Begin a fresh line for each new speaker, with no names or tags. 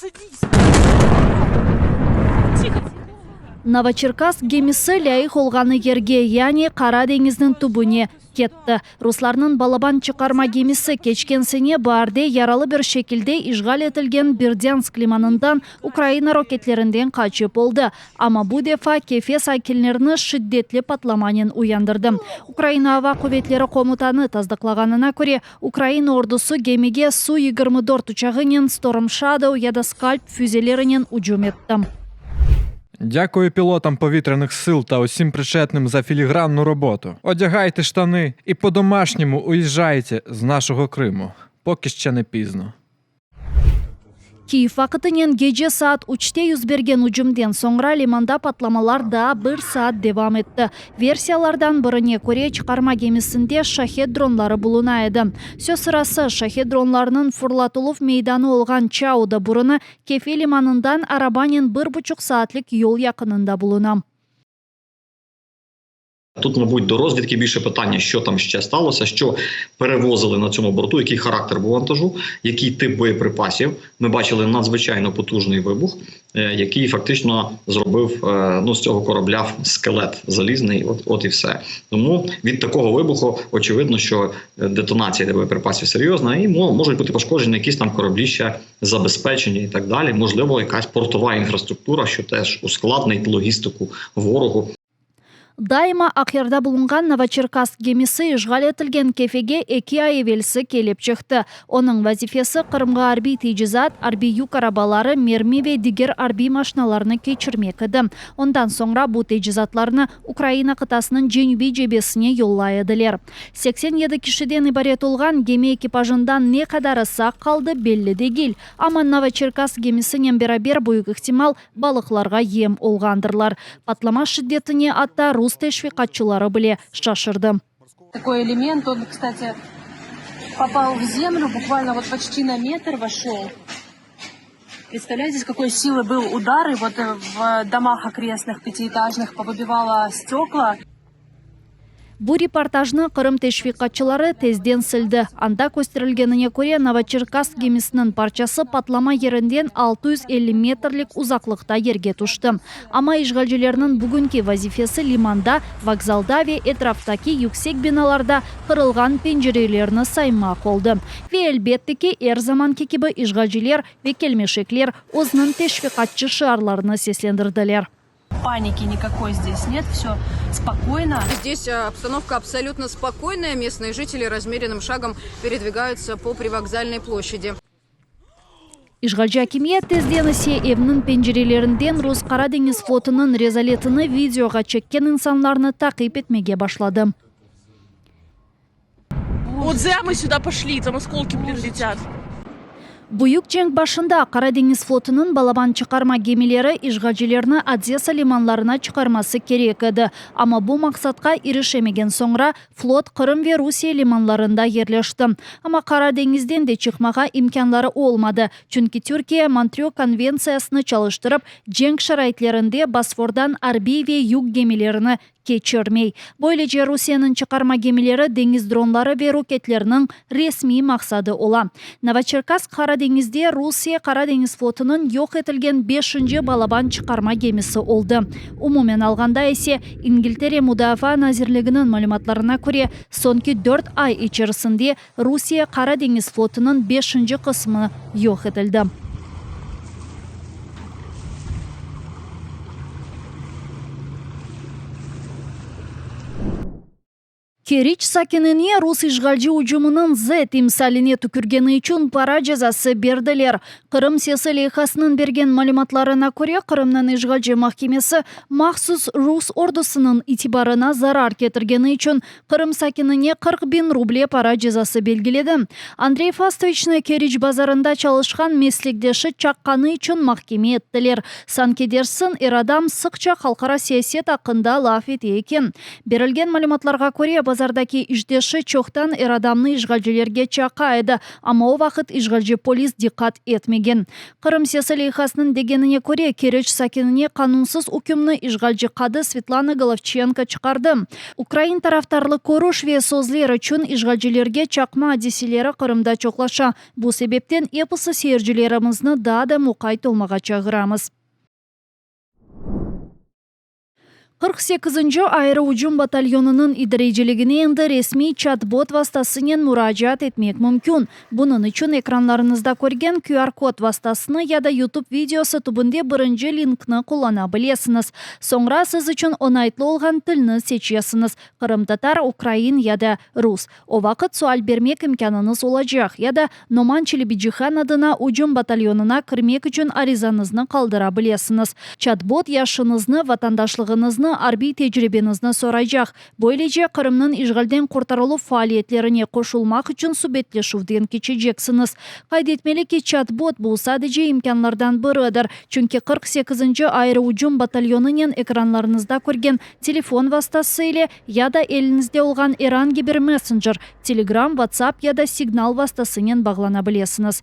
Садись. Тихо.
Новочеркасск кемесі лайық олғаны ерге, яғни Қара деңіздің түбіне кетті. Русларның балабан чықарма кемесі кечкенсіне барды яралы бір шекілде ишғал етілген Бердянск лиманындан Украина рокетлерінден қачып болды. Ама bu defa кефе сайкелеріні шиддетлі патламанын уяндырды. Украина ава куветлері комутаны таздықлағанына көре, Украина ордысы кемеге Су-24 ұчағынен Storm Shadow яда Скальп фюзелерінен уджум етті.
Дякую пілотам повітряних сил та усім причетним за філігранну роботу. Одягайте штани і по-домашньому уїжджайте з нашого Криму. Поки ще не пізно.
Киев вақытынен gece saat 3'te yüz bergen ucumden sonra limanda patlamalar da 1 saat devam etti. Versiyalardan birine göre çıkarma gemisinde şahed dronları bulunaydı. Söz sırası şahed dronlarının fırlatılıp meydanı olgan Çau'da burunu Kefe limanından arabanın 1,5 saatlik yol yakınında bulunam.
Тут, мабуть, до розвідки більше питання, що там ще сталося, що перевозили на цьому борту, який характер був вантажу, який тип боєприпасів. Ми бачили надзвичайно потужний вибух, який фактично зробив з цього корабля скелет залізний, от і все. Тому від такого вибуху очевидно, що детонація боєприпасів серйозна і можуть бути пошкоджені якісь там кораблі ще забезпечені і так далі. Можливо, якась портова інфраструктура, що теж ускладнить логістику ворогу.
Дайыма ақерда bulungan Новочеркасск кемесі ишғал етілген кефеге 2 ай евелісі келіп чықты. Оның вазифесі Қырымға арби тейжизат, арби юк арабалары, мерми ве дигер арби машиналарыны кечірмек еді. Ондан соңра бұл тейжизатларыны Украина қытасының Женюби жебесіне yollayыдылер. 87 кишіден ибарет олған кеме экипажындан не қадары сақ қалды белі дегіл. Ама Новочеркасск кемесінен берабер бұйық ихтимал балықларға ем олғандырлар. Патлама шиддетіне атта рус тешвиқатчылары біле шашырды.
Такой элемент, он, кстати, попал в землю, буквально вот почти на метр вошел. Представляете, с какой силы был удар, и вот в домах окрестных пятиэтажных повыбивало стекла.
Бұл репортажны Қырым тешвиқатчылары тезден сілді. Анда көстерілгеніне көре Новочеркасск кемесінің парчасы патлама ерінден 650 метрлік ұзақлықта ерге тұшты. Ама ишғалжылерінің бүгінгі вазифесі лиманда, вокзалда ве этрафтаки yüksek биналарда қырылған пенжерелеріні саймақ oldu. Ve elbette ki заман кекібі ишғалжылер ве келмешеклер өзінің тешвиқатчы шарларыны сесленdirdiler.
Паники никакой здесь нет, все спокойно.
Здесь обстановка абсолютно спокойная, местные жители размеренным шагом передвигаются по привокзальной площади.
Ишғалжы акимият тезденісі евнің пенжерелерінден Рус Қара деңіз флотының резолетіні видеоға чеккен инсанларны тақип етмеге башлады.
Вот зря мы сюда пошли, там осколки прилетят.
Бұйық женг башында Қара деңіз флотының балабан чықарма кемелері ишғалжылеріні Одесса лиманларына чықармасы керек еді. Ама бұл мақсатқа ерішемеген соңра флот Қырым ве Русия лиманларында ерлешті. Ама Қара деңізден де чықмаға имканлары олмады. Чүнки Түркия Монтрео конвенциясыны çalıştырып, женг шарайтлерінде Босфордан арби ве юг кемелеріні кечірмей. Бойлеже Русияның чықарма кемелері деңіз дронлары ве рокетлерінің ресми мақсады ола. Новочеркасск Қара деңізде Русия Қара деңіз флотының yok етілген 5-ші балабан чықарма кемесі олды. Умумен алғанда есе Ингилтере Мудафа Назирлігінің мәліматларына көре сонки 4 ай içerisinde Русия Қара деңіз флотының 5-ші қысмы yok етілді. Керич сакеніне Рус ишғалжы ұжымының Z имсаліне түкіргені үшін пара жазасы берділер. Қырым сесі лейхасының берген малиматларына көре Қырымның ишғалжы махкемесі махсус Рус ордысының итибарына зарар кетіргені үшін Қырым сакеніне 40.000 рубле пара жазасы белгіледі. Андрей Фастовичны Керич базарында çalışқан меслектеші чаққаны үшін махкеме еттілер. Санкедерсін ер адам сықча халқара саясет ақында лаф ете екен. Берілген малиматларға көре базар базардаки иштеши чохтан эр адамны ишгалжилерге чакайды, ама о вакыт ишгалжи полис диккат этмеген. Кырым Сесалихасынын дегенине көре Кереч сакинине канунсыз укумны ишгалжи кады Светлана Головченко чыкарды. Украин тарафтарлык коруш ве созлер үчүн ишгалжилерге чакма адисилери Кырымда чоклаша. Бу себептен эпосы сейержилерimizni да мукай толмага чагырамыз. 48-нчы аэроужум батальонунун идережелигине энди ресми чат-бот вастасынен муражаат этмек мүмкүн. Бунун үчүн экрандарыңызда көрген QR-код вастасыны яда YouTube видеосу тубунде биринчи линкны куллана билесиңиз. Соңра сиз үчүн оңайтылуу болгон тилни сечесиңиз. Кырым татар, украин яда рус. О вакыт суал бермек имканыңыз олажак. Яда Номан Челебиджихан адына ужум батальонуна кирмек үчүн аризаңызны калдыра билесиңиз. Чат-бот яшыңызны, ватандашлыгыңызны, арби тежрибеңизни сурайжак. Бу элеже Кырымдын ишгалден куртарылуу фаалиеттерине кошулмак үчүн субетлешүүдөн кечижексиңиз. Кайд этмели ки чат-бот бул садыжы имканлардан биридир. Чүнки 48-нчы аэроужум батальонунун экрандарыңызда көрген телефон вастасы эле яда элиңизде болгон herhangi bir мессенджер, Telegram, WhatsApp яда сигнал вастасынын баглана билесиңиз.